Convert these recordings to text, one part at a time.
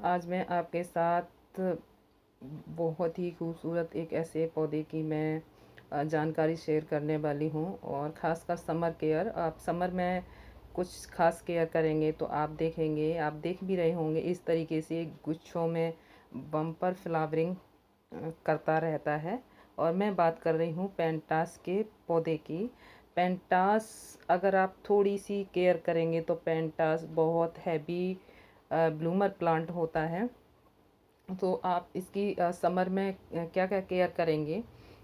आज मैं आपके साथ बहुत ही खूबसूरत एक ऐसे पौधे की मैं जानकारी शेयर करने वाली हूँ। और ख़ासकर समर केयर, आप समर में कुछ खास केयर करेंगे तो आप देखेंगे, आप देख भी रहे होंगे, इस तरीके से गुच्छों में बम्पर फ्लावरिंग करता रहता है। और मैं बात कर रही हूँ पेंटास के पौधे की। पेंटास अगर आप थोड़ी सी केयर करेंगे तो पेंटास बहुत हैवी ब्लूमर प्लांट होता है। तो आप इसकी समर में क्या क्या केयर करेंगे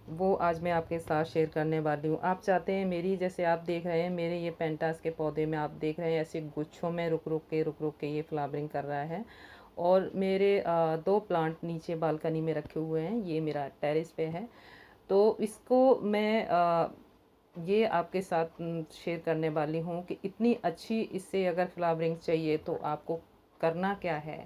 वो आज मैं आपके साथ शेयर करने वाली हूँ। आप चाहते हैं मेरी, जैसे आप देख रहे हैं मेरे ये पेंटास के पौधे में, आप देख रहे हैं ऐसे गुच्छों में रुक रुक के ये फ्लावरिंग कर रहा है। और मेरे दो प्लांट नीचे बालकनी में रखे हुए हैं, ये मेरा टेरेस पे है। तो इसको मैं ये आपके साथ शेयर करने वाली हूँ कि इतनी अच्छी इससे अगर फ्लावरिंग चाहिए तो आपको करना क्या है।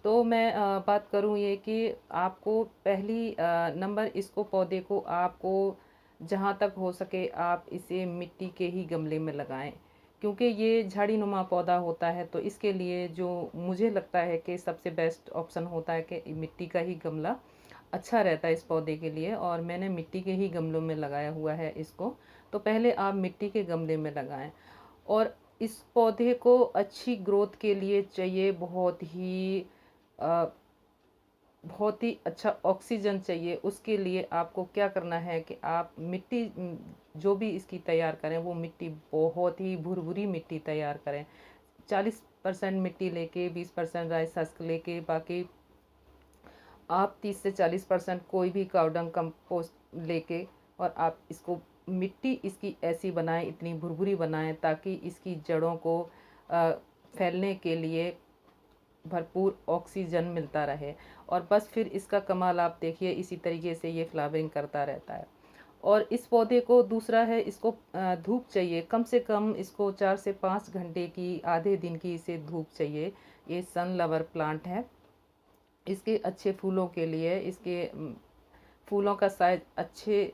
तो मैं बात करूँ ये कि आपको पहली नंबर, इसको पौधे को आपको जहाँ तक हो सके आप इसे मिट्टी के ही गमले में लगाएं, क्योंकि ये झाड़ी नुमा पौधा होता है। तो इसके लिए जो मुझे लगता है कि सबसे बेस्ट ऑप्शन होता है कि मिट्टी का ही गमला अच्छा रहता है इस पौधे के लिए। और मैंने मिट्टी के ही गमलों में लगाया हुआ है इसको। तो पहले आप मिट्टी के गमले में लगाएं। और इस पौधे को अच्छी ग्रोथ के लिए चाहिए अ, बहुत ही अच्छा ऑक्सीजन चाहिए। उसके लिए आपको क्या करना है कि आप मिट्टी जो भी इसकी तैयार करें वो मिट्टी बहुत ही भुरभुरी मिट्टी तैयार करें। 40% मिट्टी लेके, 20% राइस हस्क लेके, बाकी आप 30 से 40% कोई भी कावडंग कंपोस्ट लेके, और आप इसको मिट्टी इसकी ऐसी बनाएं, इतनी भुरभुरी बनाएं ताकि इसकी जड़ों को फैलने के लिए भरपूर ऑक्सीजन मिलता रहे। और बस फिर इसका कमाल आप देखिए, इसी तरीके से ये फ्लावरिंग करता रहता है। और इस पौधे को दूसरा है, इसको धूप चाहिए कम से कम, इसको 4 से 5 घंटे की, आधे दिन की इसे धूप चाहिए। ये सन लवर प्लांट है। इसके अच्छे फूलों के लिए, इसके फूलों का साइज अच्छे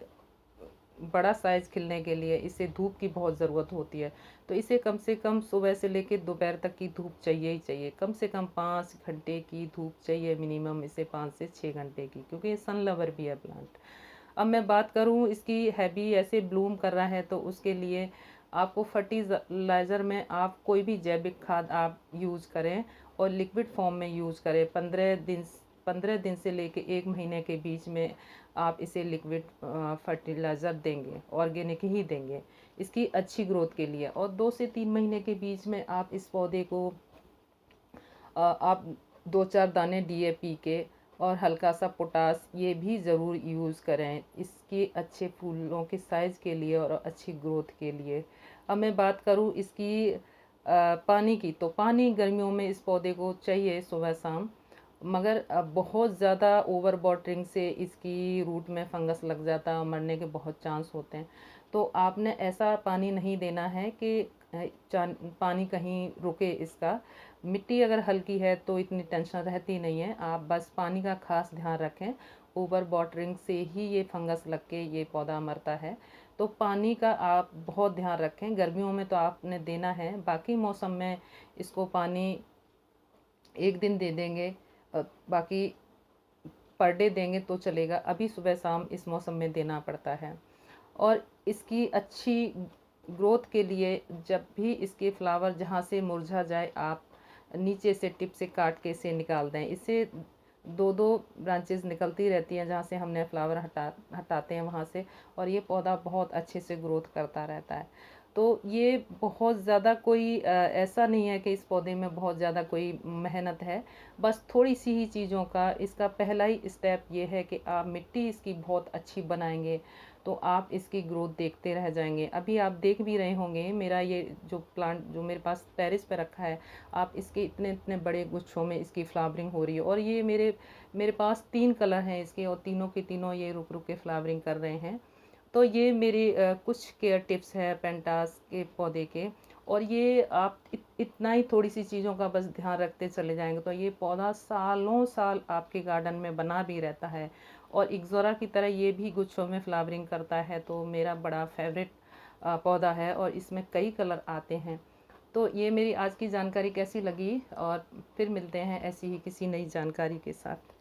बड़ा साइज खिलने के लिए इसे धूप की बहुत ज़रूरत होती है। तो इसे कम से कम सुबह से लेकर दोपहर तक की धूप चाहिए ही चाहिए। कम से कम 5 घंटे की धूप चाहिए मिनिमम, इसे 5 से 6 घंटे की, क्योंकि ये सन लवर भी है प्लांट। अब मैं बात करूँ इसकी, हैवी ऐसे ब्लूम कर रहा है तो उसके लिए आपको फर्टिलाइज़र में आप कोई भी जैविक खाद आप यूज़ करें और लिक्विड फॉर्म में यूज़ करें। 15 दिन से लेके 1 महीने के बीच में आप इसे लिक्विड फर्टिलाइज़र देंगे, ऑर्गेनिक ही देंगे इसकी अच्छी ग्रोथ के लिए। और 2 से 3 महीने के बीच में आप इस पौधे को आप 2-4 दाने डीएपी के और हल्का सा पोटास ये भी ज़रूर यूज़ करें इसके अच्छे फूलों के साइज़ के लिए और अच्छी ग्रोथ के लिए। अब मैं बात करूँ इसकी पानी की, तो पानी गर्मियों में इस पौधे को चाहिए सुबह शाम। मगर बहुत ज़्यादा ओवर वाटरिंग से इसकी रूट में फंगस लग जाता है और मरने के बहुत चांस होते हैं। तो आपने ऐसा पानी नहीं देना है कि पानी कहीं रुके इसका। मिट्टी अगर हल्की है तो इतनी टेंशन रहती नहीं है, आप बस पानी का खास ध्यान रखें। ओवर वाटरिंग से ही ये फंगस लग के ये पौधा मरता है। तो पानी का आप बहुत ध्यान रखें। गर्मियों में तो आपने देना है, बाकी मौसम में इसको पानी एक दिन दे देंगे, बाकी पर डे देंगे तो चलेगा। अभी सुबह शाम इस मौसम में देना पड़ता है। और इसकी अच्छी ग्रोथ के लिए जब भी इसके फ्लावर जहाँ से मुरझा जाए, आप नीचे से टिप से काट के इसे निकाल दें। इससे दो दो ब्रांचेस निकलती रहती हैं जहाँ से हमने फ्लावर हटाते हैं वहाँ से, और ये पौधा बहुत अच्छे से ग्रोथ करता रहता है। तो ये बहुत ज़्यादा कोई ऐसा नहीं है कि इस पौधे में बहुत ज़्यादा कोई मेहनत है। बस थोड़ी सी ही चीज़ों का, इसका पहला ही स्टेप ये है कि आप मिट्टी इसकी बहुत अच्छी बनाएंगे तो आप इसकी ग्रोथ देखते रह जाएंगे। अभी आप देख भी रहे होंगे मेरा ये जो प्लांट जो मेरे पास टेरेस पे रखा है, आप इसके इतने इतने बड़े गुच्छों में इसकी फ्लावरिंग हो रही है। और ये मेरे पास 3 कलर हैं इसके, और तीनों के तीनों ये रुक रुक के फ्लावरिंग कर रहे हैं। तो ये मेरी कुछ केयर टिप्स है पेंटास के पौधे के। और ये आप इतना ही थोड़ी सी चीज़ों का बस ध्यान रखते चले जाएंगे तो ये पौधा सालों साल आपके गार्डन में बना भी रहता है। और इक्ज़ोरा की तरह ये भी गुच्छों में फ्लावरिंग करता है। तो मेरा बड़ा फेवरेट पौधा है और इसमें कई कलर आते हैं। तो ये मेरी आज की जानकारी कैसी लगी, और फिर मिलते हैं ऐसी ही किसी नई जानकारी के साथ।